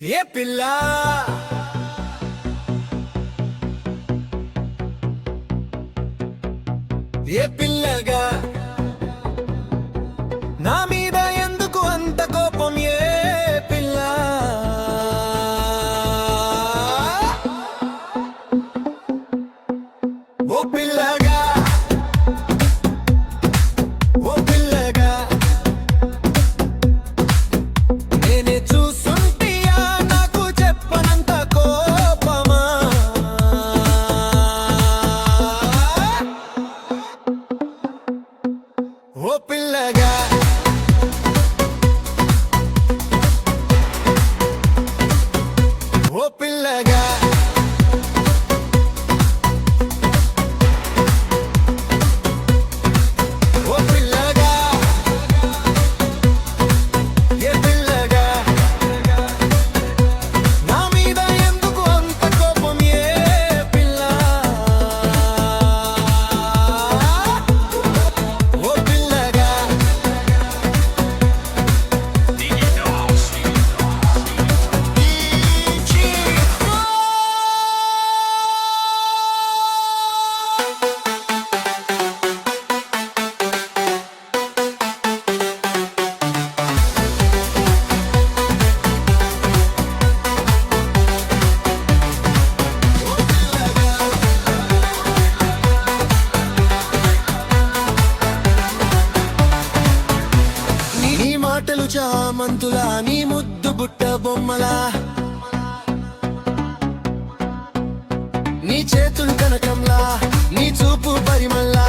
ఏ పిల్ల ఏ పిల్లగా నా మీద ఎందుకు అంత కోపం ఏ పిల్ల ఓ పిల్లగా ఓ పిల్లగా నేనే చూసుంటియా నాకు చెప్పనంత కోపమా ఓ పిల్లగా ఓ పిల్లగా ఓ పిల్లగా ఏ పిల్లగా నా మీద ఎందుకు అంత కోపం ఏ పిల్ల ఓ పిల్లగా నీ మాటలు చామంతులా నీ ముద్దు బుట్ట బొమ్మలా నీ చేతులు కనకంలా నీ చూపు పరిమల్లా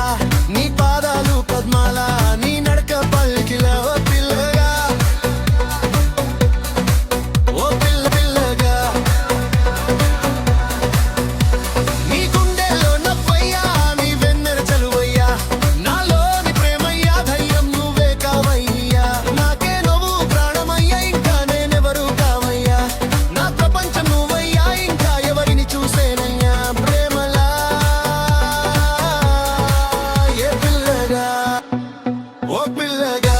నీ పాదాలు పద్మాలా నీ నడక పల్కిలా ఓ పిల్లగా ఓ పిల్ల పిల్లగా నీ గుండెల్లో నవ్వయ్యా నీ వెన్నెల చలువయ్యా నాలోని ప్రేమయ్యా ధైర్యం నువ్వే కావయ్యా నాకే నువ్వు ప్రాణమయ్యా ఇంకా నేనెవరు కావయ్యా నా ప్రపంచం నువ్వయ్యా ఇంకా ఎవరిని చూసేనయ్యా ప్రేమలా ఏ పిల్లగా ఓ పిల్లగా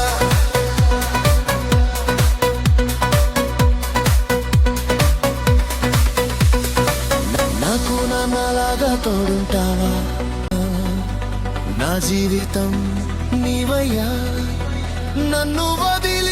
నాకు నాన్నలాగా తోడుంటావా నా జీవితం నీవయ్యా నన్ను వదిలి